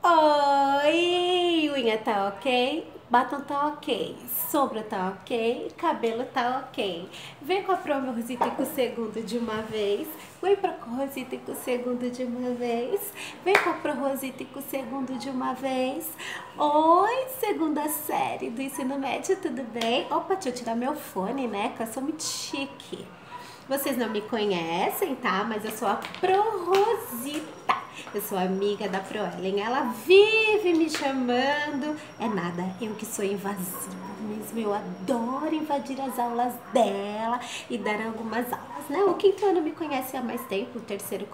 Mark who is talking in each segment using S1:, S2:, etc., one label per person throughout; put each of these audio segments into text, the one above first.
S1: Oi, unha tá ok? Batom tá ok, sombra tá ok, cabelo tá ok. Vem com a Proma Rosita e com o segundo de uma vez. Vem pra Rosita e com o segundo de uma vez. Vem com a Pro Rosita e com o segundo de uma vez. Oi, segunda série do ensino médio, tudo bem? Opa, deixa eu tirar meu fone, né? Que eu sou muito chique. Vocês não me conhecem, tá? Mas eu sou a Pro Rosita. Eu sou amiga da Pro Ellen. Ela vive me chamando. É nada, eu que sou invasiva mesmo. Eu adoro invadir as aulas dela e dar algumas aulas, né? O quinto ano me conhece há mais tempo. O terceiro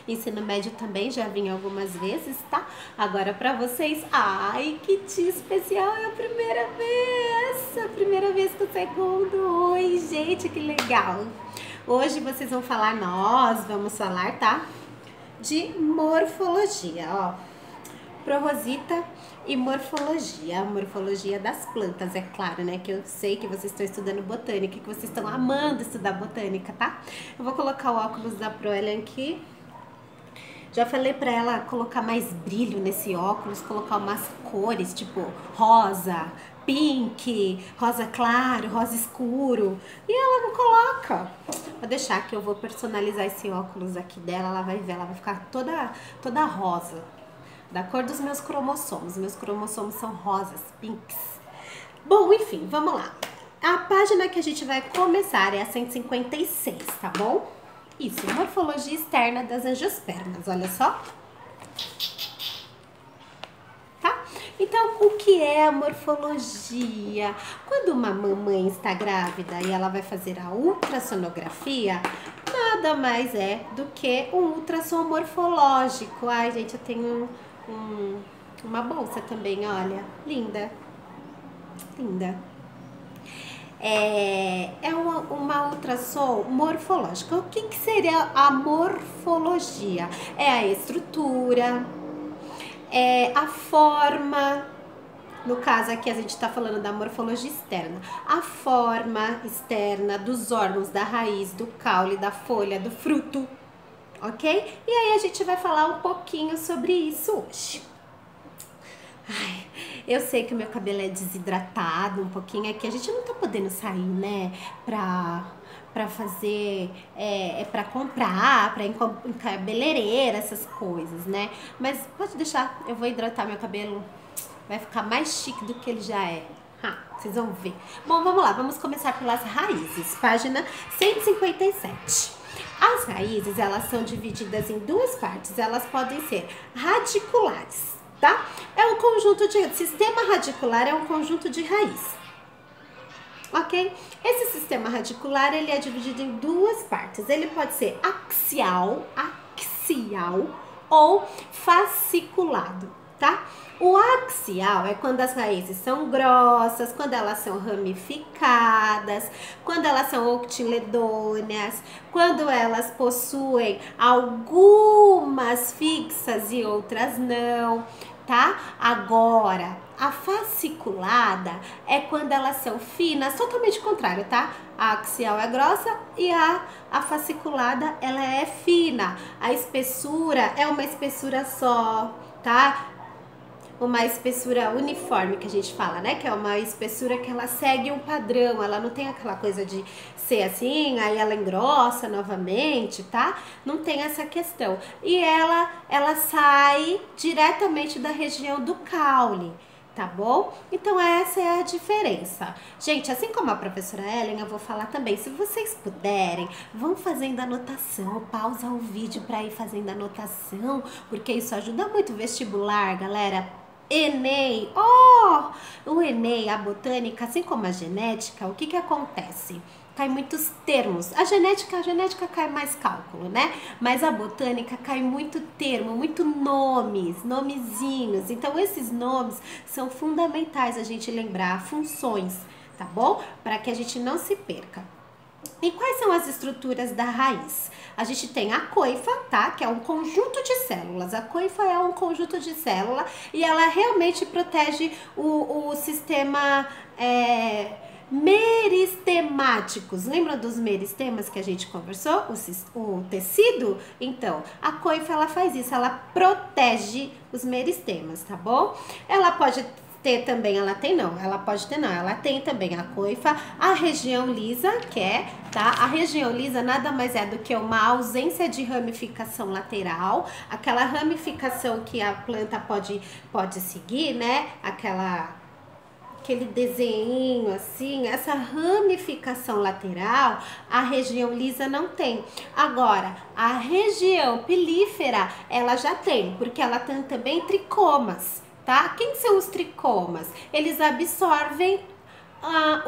S1: ensino médio também já vim algumas vezes, tá? Agora pra vocês, ai, que dia especial. É a primeira vez. A primeira vez que o segundo. Oi, gente, que legal. Hoje vocês vão falar, nós vamos falar, tá? De morfologia, ó. Pro Rosita e morfologia. A morfologia das plantas, é claro, né? Que eu sei que vocês estão estudando botânica, que vocês estão amando estudar botânica, tá? Eu vou colocar o óculos da Pro Ellen aqui. Já falei pra ela colocar mais brilho nesse óculos, colocar umas cores, tipo rosa, pink, rosa claro, rosa escuro. E ela não coloca. Vou deixar que eu vou personalizar esse óculos aqui dela, ela vai ver, ela vai ficar toda rosa. Da cor dos meus cromossomos. Meus cromossomos são rosas, pinks. Bom, enfim, vamos lá. A página que a gente vai começar é a 156, tá bom? Isso, morfologia externa das angiospermas, olha só. Tá? Então, o que é a morfologia? Quando uma mamãe está grávida e ela vai fazer a ultrassonografia, nada mais é do que um ultrassom morfológico. Ai, gente, eu tenho uma bolsa também, olha, linda, linda. É uma ultrassom morfológica. O que seria a morfologia? É a estrutura, é a forma. No caso aqui a gente está falando da morfologia externa. A forma externa dos órgãos, da raiz, do caule, da folha, do fruto, ok? E aí a gente vai falar um pouquinho sobre isso hoje. Ai, eu sei que o meu cabelo é desidratado um pouquinho, é que a gente não tá podendo sair, né, pra fazer, pra comprar, pra ir em cabeleireira, essas coisas, né? Mas pode deixar, eu vou hidratar meu cabelo, vai ficar mais chique do que ele já é. Vocês vão ver. Bom, vamos lá, vamos começar pelas raízes, página 157. As raízes, elas são divididas em duas partes, elas podem ser radiculares, tá? É um conjunto de... Sistema radicular é um conjunto de raiz, ok? Esse sistema radicular, ele é dividido em duas partes. Ele pode ser axial ou fasciculado, tá? O axial é quando as raízes são grossas, quando elas são ramificadas, quando elas são octiledôneas, quando elas possuem algumas fixas e outras não, tá? Agora, a fasciculada é quando elas são finas, totalmente contrário, tá? A axial é grossa e a fasciculada, ela é fina. A espessura é uma espessura só, tá? Uma espessura uniforme que a gente fala, né? Que é uma espessura que ela segue um padrão, ela não tem aquela coisa de ser assim, aí ela engrossa novamente, tá? Não tem essa questão. E ela sai diretamente da região do caule, tá bom? Então essa é a diferença. Gente, assim como a professora Ellen, eu vou falar também, se vocês puderem, vão fazendo anotação, pausa o vídeo para ir fazendo anotação, porque isso ajuda muito o vestibular, galera. Enem, o Enem, a botânica, assim como a genética, o que acontece? Cai muitos termos. A genética cai mais cálculo, né? Mas a botânica cai muito termo, muito nomezinhos. Então esses nomes são fundamentais a gente lembrar, funções, tá bom? Para que a gente não se perca. E quais são as estruturas da raiz? A gente tem a coifa, tá? Que é um conjunto de células. A coifa é um conjunto de célula e ela realmente protege o sistema Meristemáticos. Lembra dos meristemas que a gente conversou? O tecido? Então, a coifa ela faz isso, ela protege os meristemas, tá bom? Ela pode ter também, ela tem também a coifa, a região lisa, tá? A região lisa nada mais é do que uma ausência de ramificação lateral, aquela ramificação que a planta pode seguir, né? Aquele desenho assim, essa ramificação lateral, a região lisa não tem. Agora, a região pilífera, ela já tem, porque ela tem também tricomas, tá? Quem são os tricomas? Eles absorvem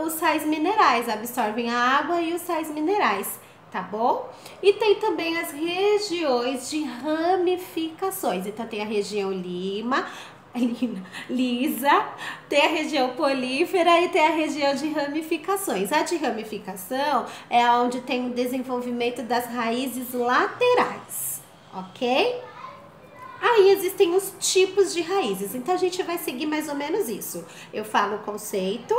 S1: os sais minerais, absorvem a água e os sais minerais, tá bom? E tem também as regiões de ramificações. Então tem a região lisa, tem a região polífera e tem a região de ramificações. A de ramificação é onde tem o desenvolvimento das raízes laterais, ok? Aí existem os tipos de raízes, então a gente vai seguir mais ou menos isso. Eu falo o conceito,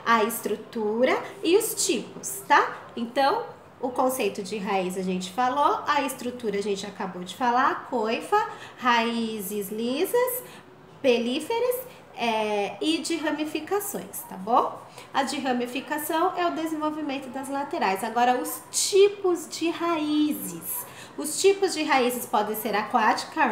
S1: a estrutura e os tipos, tá? Então, o conceito de raiz a gente falou, a estrutura a gente acabou de falar, coifa, raízes lisas, pelíferas e de ramificações, tá bom? A de ramificação é o desenvolvimento das laterais. Agora, os tipos de raízes. Os tipos de raízes podem ser aquática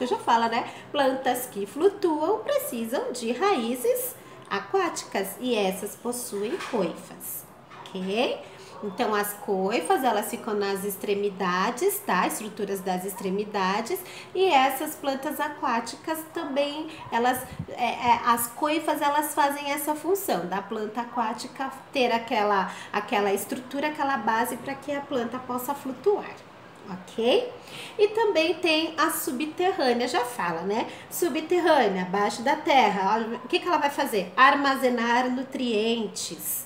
S1: já fala, né? Plantas que flutuam precisam de raízes aquáticas e essas possuem coifas, ok? Então, as coifas, elas ficam nas extremidades, tá? Estruturas das extremidades. E essas plantas aquáticas também, as coifas, elas fazem essa função da planta aquática ter aquela estrutura, aquela base para que a planta possa flutuar. Ok? E também tem a subterrânea, já fala, né? Subterrânea, abaixo da terra. O que ela vai fazer? Armazenar nutrientes.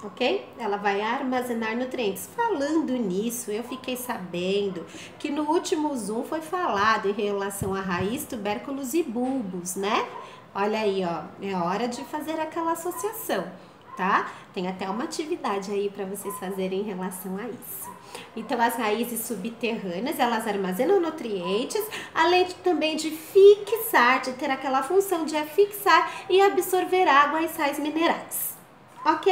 S1: Ok? Ela vai armazenar nutrientes. Falando nisso, eu fiquei sabendo que no último Zoom foi falado em relação a raiz, tubérculos e bulbos, né? Olha aí, ó, é hora de fazer aquela associação, tá? Tem até uma atividade aí para vocês fazerem em relação a isso. Então, as raízes subterrâneas, elas armazenam nutrientes, além também de fixar, de ter aquela função de fixar e absorver água e sais minerais. Ok?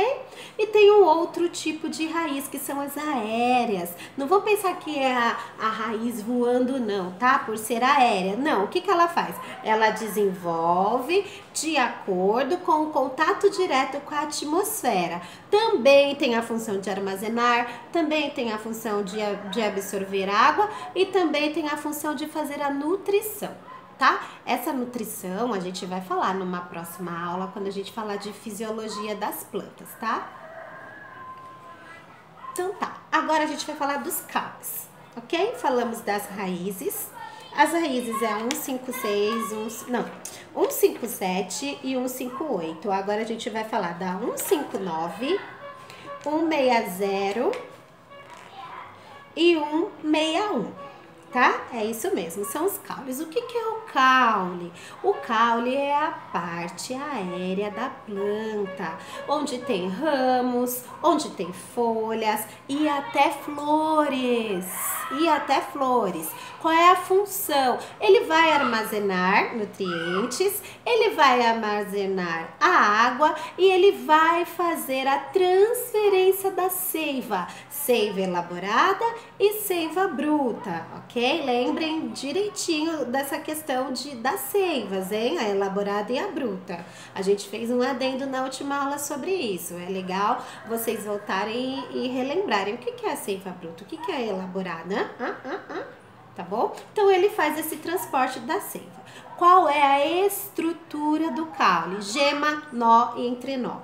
S1: E tem um outro tipo de raiz, que são as aéreas. Não vou pensar que é a raiz voando não, tá? Por ser aérea. Não, o que ela faz? Ela desenvolve de acordo com o contato direto com a atmosfera. Também tem a função de armazenar, também tem a função de absorver água e também tem a função de fazer a nutrição. Tá? Essa nutrição a gente vai falar numa próxima aula, quando a gente falar de fisiologia das plantas, tá? Então tá, agora a gente vai falar dos caules, ok? Falamos das raízes. As raízes é 157 e 158. Agora a gente vai falar da 159, 160 e 161. Tá? É isso mesmo, são os caules. O que é o caule? O caule é a parte aérea da planta, onde tem ramos, onde tem folhas e até flores. Qual é a função? Ele vai armazenar nutrientes, ele vai armazenar a água e ele vai fazer a transferência da seiva elaborada e seiva bruta, ok? Lembrem direitinho dessa questão das seivas, hein? A elaborada e a bruta. A gente fez um adendo na última aula sobre isso. É legal vocês voltarem e relembrarem o que é a seiva bruta, o que é a elaborada, tá bom? Então, ele faz esse transporte da seiva. Qual é a estrutura do caule? Gema, nó e entrenó.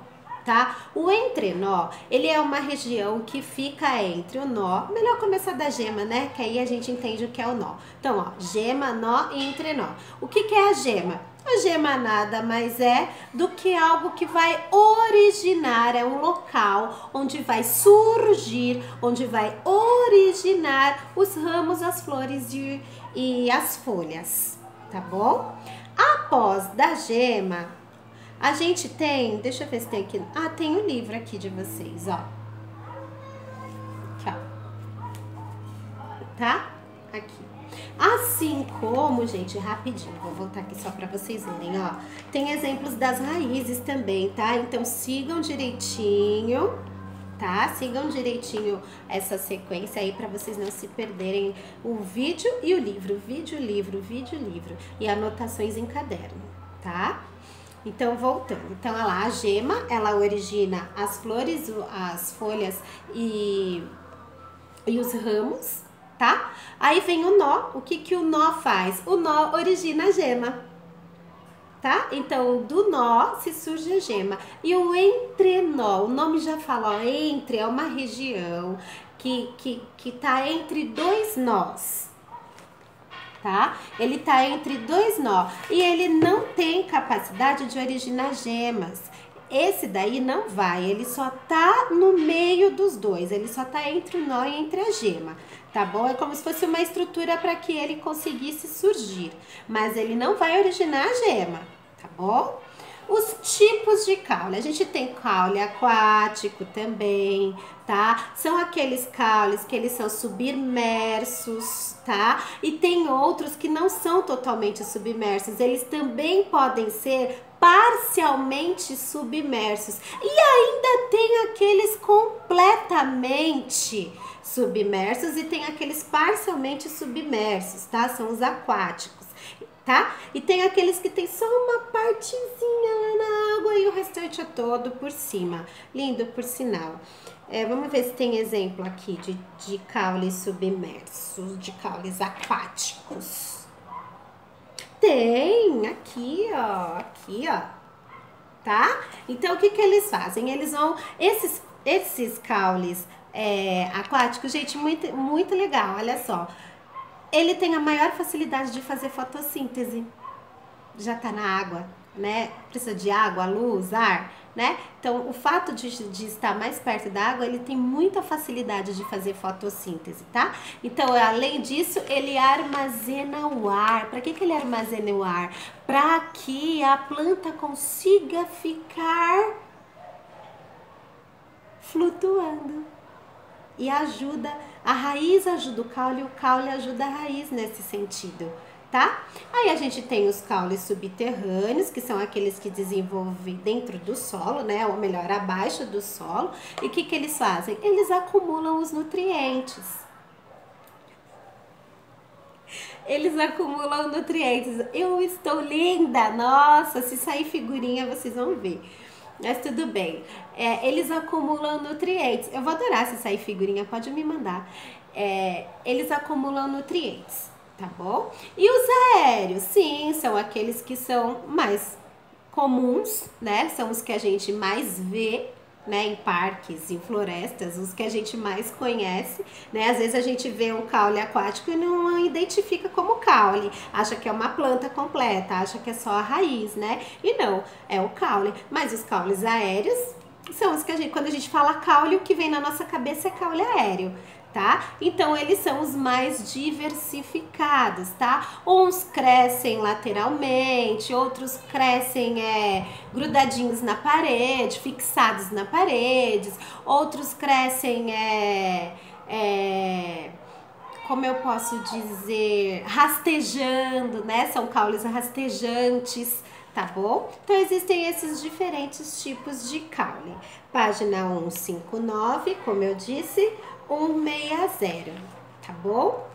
S1: Tá? O entrenó, ele é uma região que fica entre o nó, melhor começar da gema, né? Que aí a gente entende o que é o nó. Então, ó, gema, nó e entrenó. O que é a gema? A gema nada mais é do que algo que vai originar, é um local onde vai surgir, onde vai originar os ramos, as flores e as folhas, tá bom? Após da gema, A gente tem, deixa eu ver se tem aqui. Ah, tem o livro aqui de vocês, ó. Aqui, ó. Tá? Aqui. Assim como, gente, rapidinho, vou voltar aqui só pra vocês verem, ó. Tem exemplos das raízes também, tá? Então sigam direitinho, tá? Sigam direitinho essa sequência aí pra vocês não se perderem o vídeo e o livro. Vídeo, livro, vídeo, livro. E anotações em caderno, tá? Então, voltando. Então, olha lá, a gema, ela origina as flores, as folhas e os ramos, tá? Aí vem o nó. O que que o nó faz? O nó origina a gema, tá? Então, do nó se surge a gema. E o entrenó, o nome já fala, ó, entre é uma região que tá entre dois nós, tá? Ele tá entre dois nós e ele não tem capacidade de originar gemas. Esse daí não vai, ele só tá no meio dos dois, ele só tá entre o nó e entre a gema, tá bom? É como se fosse uma estrutura para que ele conseguisse surgir, mas ele não vai originar a gema, tá bom? Os tipos de caule, a gente tem caule aquático também, tá? São aqueles caules que eles são submersos, tá? E tem outros que não são totalmente submersos, eles também podem ser parcialmente submersos. E ainda tem aqueles completamente submersos e tem aqueles parcialmente submersos, tá? São os aquáticos. Tá? E tem aqueles que tem só uma partezinha lá na água e o restante é todo por cima. Lindo, por sinal. Vamos ver se tem exemplo aqui de caules submersos, de caules aquáticos. Tem, aqui, ó, tá? Então, o que que eles fazem? Eles vão, esses caules aquáticos, gente, muito, muito legal, olha só. Ele tem a maior facilidade de fazer fotossíntese. Já tá na água, né? Precisa de água, luz, ar, né? Então, o fato de estar mais perto da água, ele tem muita facilidade de fazer fotossíntese, tá? Então, além disso, ele armazena o ar. Para que ele armazena o ar? Para que a planta consiga ficar flutuando. E ajuda, a raiz ajuda o caule ajuda a raiz nesse sentido, tá? Aí a gente tem os caules subterrâneos, que são aqueles que desenvolvem dentro do solo, né? Ou melhor, abaixo do solo. E o que que eles fazem? Eles acumulam os nutrientes. Eles acumulam nutrientes. Eu estou linda! Nossa, se sair figurinha, vocês vão ver. Mas tudo bem. Eles acumulam nutrientes. Eu vou adorar se sair figurinha, pode me mandar. Eles acumulam nutrientes, tá bom? E os aéreos, sim, são aqueles que são mais comuns, né? São os que a gente mais vê, né, em parques, em florestas, os que a gente mais conhece, né? Às vezes a gente vê um caule aquático e não identifica como caule, acha que é uma planta completa, acha que é só a raiz, né? E não, é o caule. Mas os caules aéreos são os que quando a gente fala caule, o que vem na nossa cabeça é caule aéreo, tá? Então, eles são os mais diversificados, tá? Uns crescem lateralmente, outros crescem grudadinhos na parede, fixados na parede, outros crescem, como eu posso dizer, rastejando, né? São caules rastejantes, tá bom? Então, existem esses diferentes tipos de caule. Página 159, como eu disse, 160, tá bom?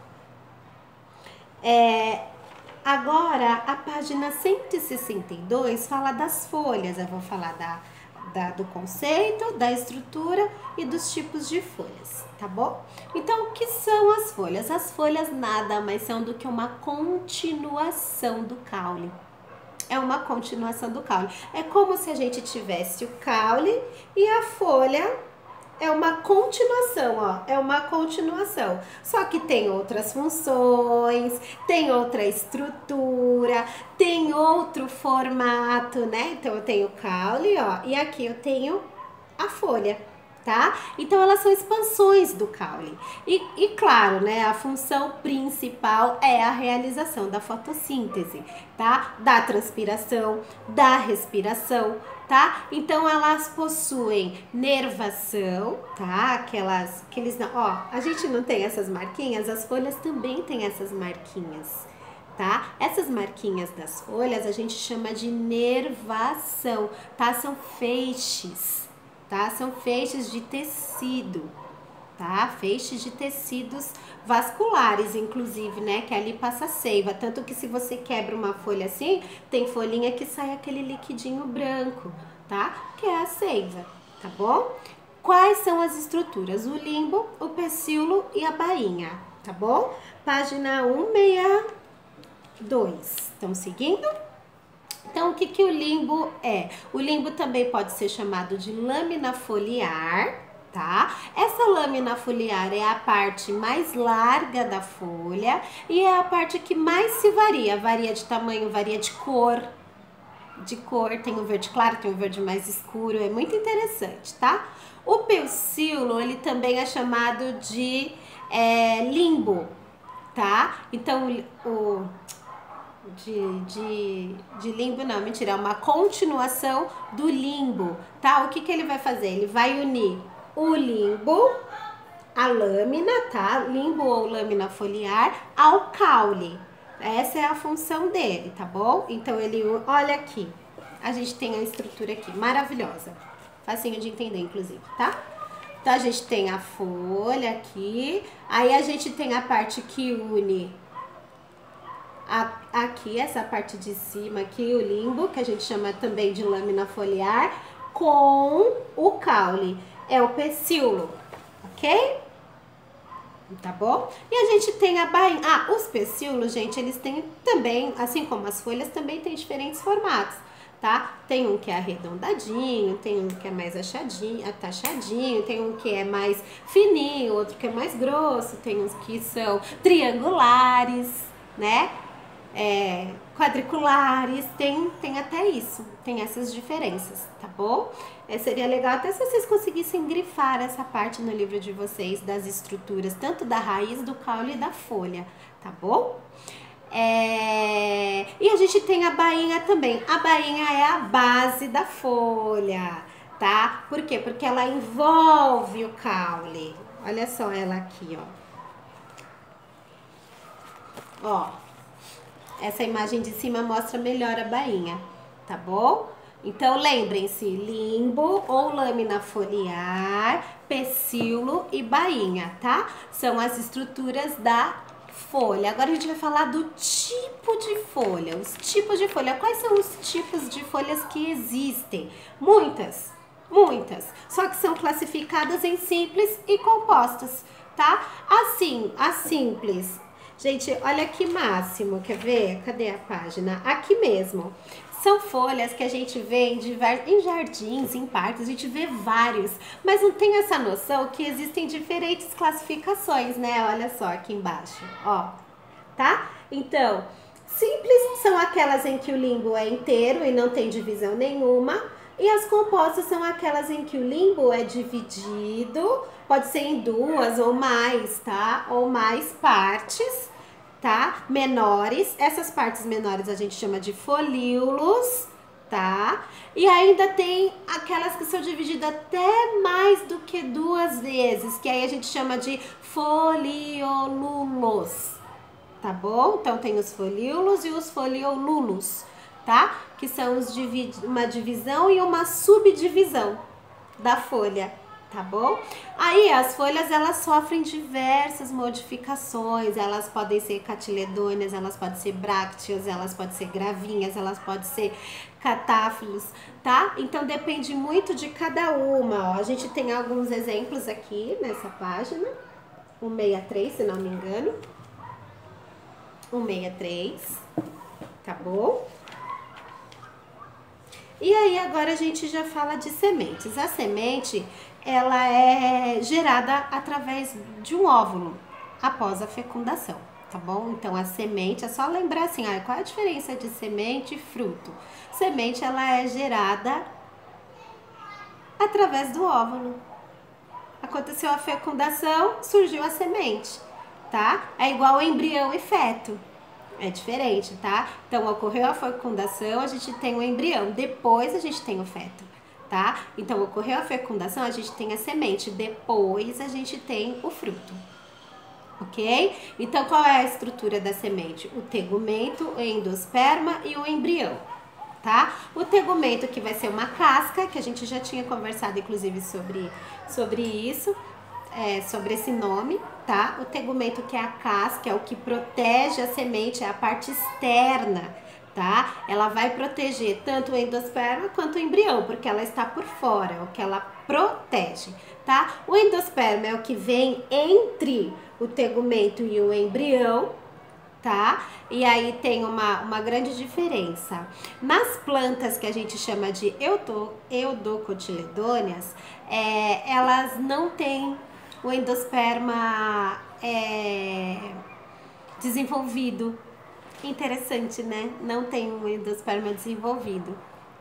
S1: Agora, a página 162 fala das folhas. Eu vou falar do conceito, da estrutura e dos tipos de folhas, tá bom? Então, o que são as folhas? As folhas nada mais são do que uma continuação do caule. É uma continuação do caule. É como se a gente tivesse o caule e a folha é uma continuação, ó. É uma continuação. Só que tem outras funções, tem outra estrutura, tem outro formato, né? Então, eu tenho o caule, ó. E aqui eu tenho a folha, tá? Então elas são expansões do caule. E claro, né, a função principal é a realização da fotossíntese, tá? Da transpiração, da respiração, tá? Então elas possuem nervação, tá? Aqueles, ó, a gente não tem essas marquinhas, as folhas também têm essas marquinhas, tá? Essas marquinhas das folhas a gente chama de nervação, tá? São feixes, tá? São feixes de tecido, tá? Feixes de tecidos vasculares, inclusive, né? Que ali passa a seiva. Tanto que se você quebra uma folha assim, tem folhinha que sai aquele liquidinho branco, tá? Que é a seiva, tá bom? Quais são as estruturas? O limbo, o pecíolo e a bainha, tá bom? Página 162. Estão seguindo? Então, o que que o limbo é? O limbo também pode ser chamado de lâmina foliar, tá? Essa lâmina foliar é a parte mais larga da folha e é a parte que mais se varia. Varia de tamanho, varia de cor. Tem o verde claro, tem o verde mais escuro, é muito interessante, tá? O pecíolo, ele também é chamado de limbo, tá? Então, de limbo não, mentira, é uma continuação do limbo, tá? O que que ele vai fazer? Ele vai unir o limbo, a lâmina, tá? Limbo ou lâmina foliar ao caule. Essa é a função dele, tá bom? Então ele, olha aqui, a gente tem a estrutura aqui, maravilhosa, facinho de entender inclusive, tá? Então a gente tem a folha aqui, aí a gente tem a parte que une aqui, essa parte de cima aqui, o limbo, que a gente chama também de lâmina foliar, com o caule, é o pecíolo, ok? Tá bom? E a gente tem a bainha. Os pecíolos, gente, eles têm também, assim como as folhas, também tem diferentes formatos, tá? Tem um que é arredondadinho, tem um que é mais atachadinho, tem um que é mais fininho, outro que é mais grosso, tem uns que são triangulares, né? Quadriculares, tem até isso, tem essas diferenças, tá bom? Seria legal até se vocês conseguissem grifar essa parte no livro de vocês das estruturas, tanto da raiz, do caule e da folha, tá bom? E a gente tem a bainha também. A bainha é a base da folha, tá? Por quê? Porque ela envolve o caule. Olha só ela aqui, ó. Essa imagem de cima mostra melhor a bainha, tá bom? Então, lembrem-se, limbo ou lâmina foliar, pecíolo e bainha, tá? São as estruturas da folha. Agora a gente vai falar do tipo de folha, os tipos de folha. Quais são os tipos de folhas que existem? Muitas, só que são classificadas em simples e compostas, tá? Assim, a simples... Gente, olha que máximo, quer ver? Cadê a página? Aqui mesmo. São folhas que a gente vê em jardins, em parques, a gente vê vários, mas não tem essa noção que existem diferentes classificações, né? Olha só aqui embaixo, ó, tá? Então, simples são aquelas em que o limbo é inteiro e não tem divisão nenhuma, e as compostas são aquelas em que o limbo é dividido, pode ser em duas ou mais, tá? Ou mais partes, tá? Menores. Essas partes menores a gente chama de folíolos, tá? E ainda tem aquelas que são divididas até mais do que duas vezes, que aí a gente chama de foliolulos, tá bom? Então tem os folíolos e os foliolulos, tá? Que são uma divisão e uma subdivisão da folha, tá bom? Aí as folhas, elas sofrem diversas modificações, elas podem ser catiledôneas, elas podem ser brácteas, elas podem ser gravinhas, elas podem ser catáfilos, tá? Então depende muito de cada uma, ó. A gente tem alguns exemplos aqui nessa página, 163, se não me engano, 163, tá bom? E aí agora a gente já fala de sementes. A semente, ela é gerada através de um óvulo após a fecundação, tá bom? Então a semente, é só lembrar assim, qual é a diferença de semente e fruto? Semente, ela é gerada através do óvulo, aconteceu a fecundação, surgiu a semente, tá? É igual embrião e feto. É diferente, tá? Então, ocorreu a fecundação, a gente tem o embrião, depois a gente tem o feto, tá? Então, ocorreu a fecundação, a gente tem a semente, depois a gente tem o fruto, ok? Então, qual é a estrutura da semente? O tegumento, o endosperma e o embrião, tá? O tegumento que vai ser uma casca, que a gente já tinha conversado, inclusive, sobre isso, sobre esse nome, tá? O tegumento, que é a casca, é o que protege a semente, é a parte externa, tá? Ela vai proteger tanto o endosperma quanto o embrião, porque ela está por fora, é o que ela protege, tá? O endosperma é o que vem entre o tegumento e o embrião, tá? E aí tem uma grande diferença. Nas plantas que a gente chama de eudocotiledôneas, elas não têm o endosperma desenvolvido. Interessante, né? Não tem o endosperma desenvolvido,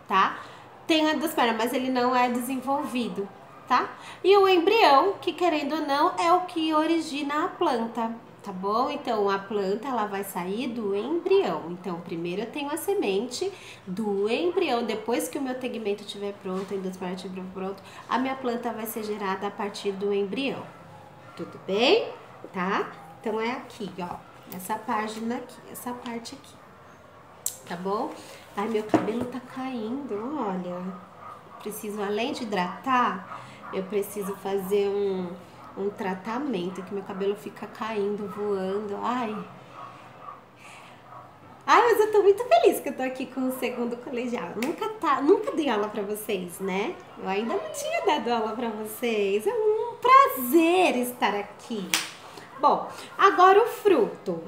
S1: tá? Tem o endosperma, mas ele não é desenvolvido, tá? E o embrião, que querendo ou não, é o que origina a planta, tá bom? Então, a planta, ela vai sair do embrião. Então, primeiro eu tenho a semente do embrião. Depois que o meu tegmento estiver pronto, o endosperma estiver pronto, a minha planta vai ser gerada a partir do embrião. Tudo bem? Tá? Então, é aqui, ó. Essa página aqui, essa parte aqui. Tá bom? Ai, meu cabelo tá caindo, olha. Preciso, além de hidratar, eu preciso fazer um tratamento, que meu cabelo fica caindo, voando. Ai, mas eu tô muito feliz que eu tô aqui com o segundo colegial. Nunca dei aula pra vocês, né? Eu ainda não tinha dado aula pra vocês. É um prazer estar aqui. Bom, agora o fruto,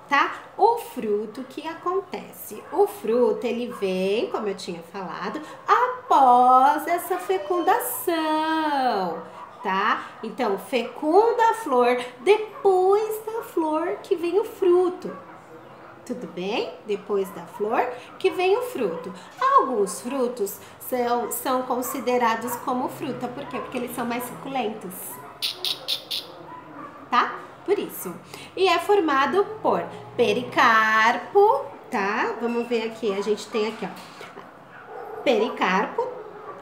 S1: tá? O fruto, o que acontece? O fruto, ele vem, como eu tinha falado, após essa fecundação, tá? Então, fecunda a flor, depois da flor que vem o fruto. Tudo bem? Depois da flor que vem o fruto. Alguns frutos são considerados como fruta. Por quê? Porque eles são mais suculentos. Tá? Por isso. E é formado por pericarpo, tá? Vamos ver aqui. A gente tem aqui, ó. Pericarpo,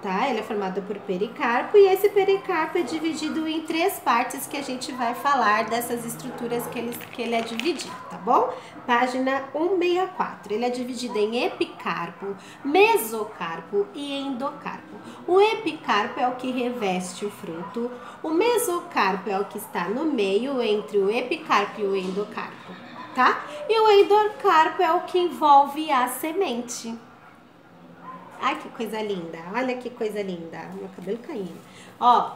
S1: tá? Ele é formado por pericarpo e esse pericarpo é dividido em 3 partes que a gente vai falar dessas estruturas que ele é dividido, tá bom? Página 164. Ele é dividido em epicarpo, mesocarpo e endocarpo. O epicarpo é o que reveste o fruto, o mesocarpo é o que está no meio entre o epicarpo e o endocarpo, tá? E o endocarpo é o que envolve a semente. Ai, que coisa linda. Olha que coisa linda. Meu cabelo caindo. Ó.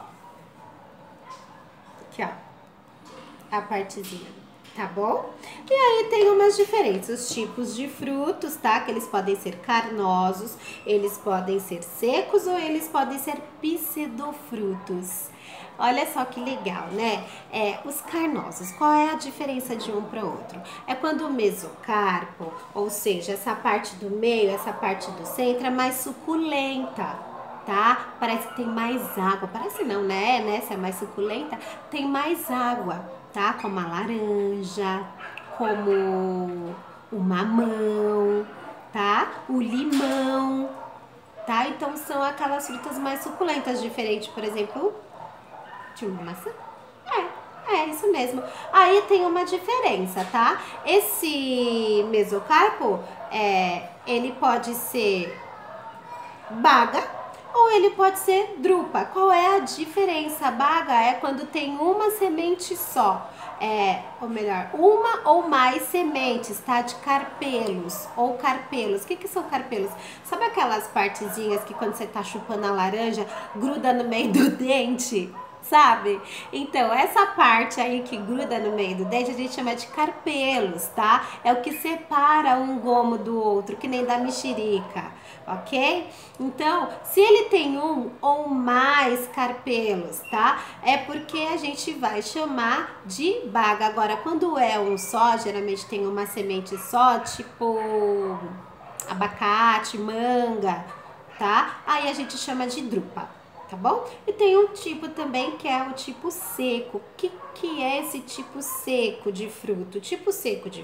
S1: Aqui, ó. A partezinha. Tá bom? E aí tem umas diferenças. Os tipos de frutos, tá? Que eles podem ser carnosos, eles podem ser secos ou eles podem ser pseudofrutos. Olha só que legal, né? Os carnosos, qual é a diferença de um para o outro? É quando o mesocarpo, ou seja, essa parte do meio, essa parte do centro é mais suculenta, tá? Parece que tem mais água, parece não, né? Se é mais suculenta, tem mais água, tá? Como a laranja, como o mamão, tá? O limão, tá? Então são aquelas frutas mais suculentas, diferente, por exemplo, de uma maçã. É isso mesmo. Aí tem uma diferença, tá? Esse mesocarpo, ele pode ser baga ou ele pode ser drupa. Qual é a diferença? A baga é quando tem uma semente só. Ou melhor, uma ou mais sementes, tá? De carpelos ou carpelos. O que são carpelos? Sabe aquelas partezinhas que quando você tá chupando a laranja, gruda no meio do dente? Sabe? Então, essa parte aí que gruda no meio do dente, a gente chama de carpelos, tá? É o que separa um gomo do outro, que nem da mexerica, ok? Então, se ele tem um ou mais carpelos, tá? É porque a gente vai chamar de baga. Agora, quando é um só, geralmente tem uma semente só, tipo abacate, manga, tá? Aí a gente chama de drupa. tá bom? E tem um tipo também que é o tipo seco. O que é esse tipo seco de fruto? O tipo seco de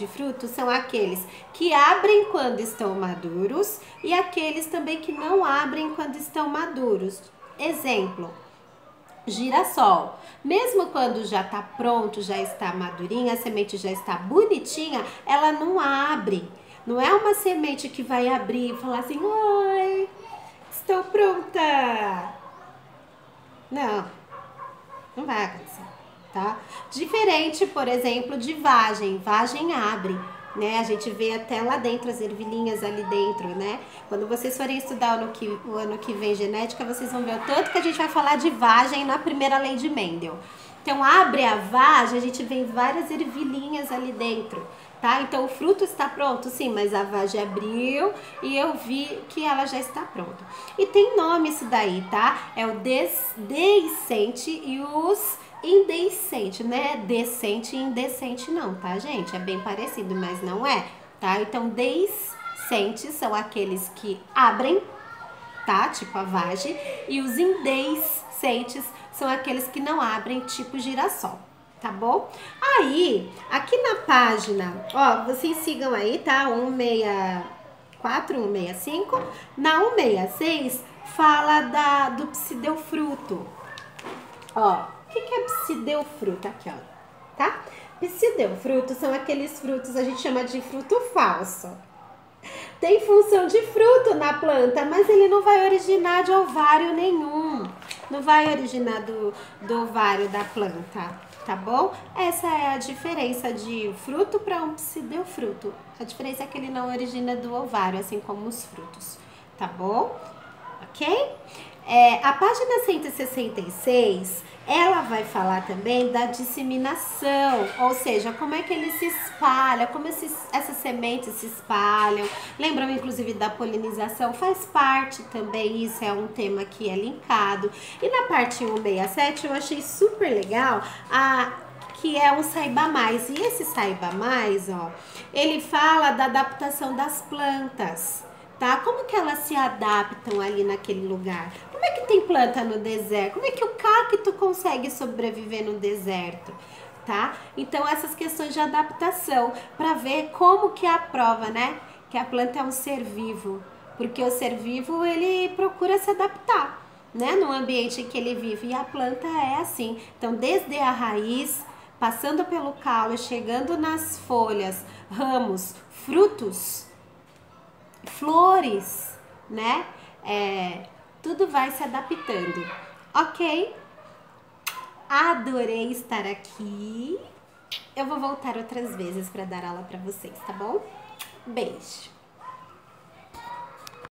S1: fruto são aqueles que abrem quando estão maduros e aqueles também que não abrem quando estão maduros. Exemplo, girassol. Mesmo quando já está pronto, já está madurinha, a semente já está bonitinha, ela não abre. Não é uma semente que vai abrir e falar assim, oi, estou pronta. Não, não vai acontecer, tá? Diferente, por exemplo, de vagem. Vagem abre, né? A gente vê até lá dentro as ervilhinhas ali dentro, né? Quando vocês forem estudar o ano que vem genética, vocês vão ver o tanto que a gente vai falar de vagem na primeira lei de Mendel. Então, abre a vagem, a gente vê várias ervilhinhas ali dentro, tá? Então, o fruto está pronto, sim, mas a vagem abriu e eu vi que ela já está pronta. E tem nome isso daí, tá? É o deiscente e os indecente, né? Decente e indecente não, tá, gente? É bem parecido, mas não é, tá? Então, deiscentes são aqueles que abrem, tá? Tipo a vagem. E os indecentes são aqueles que não abrem, tipo girassol, tá bom? Aí, aqui na página, ó, vocês sigam aí, tá? 164, 165. Na 166 fala do pseudofruto. Ó, o que é pseudofruto? Aqui, ó, tá? Pseudofruto são aqueles frutos, a gente chama de fruto falso. Tem função de fruto na planta, mas ele não vai originar de ovário nenhum. Não vai originar do ovário da planta, tá bom? Essa é a diferença de fruto para um pseudofruto. A diferença é que ele não origina do ovário, assim como os frutos, tá bom? Ok? A página 166, ela vai falar também da disseminação, ou seja, como é que ele se espalha, como essas sementes se espalham. Lembram inclusive da polinização? Faz parte também, isso é um tema que é linkado. E na parte 167 eu achei super legal que é um Saiba Mais. E esse Saiba Mais, ó, ele fala da adaptação das plantas. Tá? Como que elas se adaptam ali naquele lugar? Como é que tem planta no deserto? Como é que o cacto consegue sobreviver no deserto? Tá? Então, essas questões de adaptação, para ver como que é a prova, né? Que a planta é um ser vivo. Porque o ser vivo, ele procura se adaptar, né? No ambiente em que ele vive. E a planta é assim. Então, desde a raiz, passando pelo caule, chegando nas folhas, ramos, frutos, flores, né? Tudo vai se adaptando, ok? Adorei estar aqui. Eu vou voltar outras vezes para dar aula para vocês, tá bom? Beijo!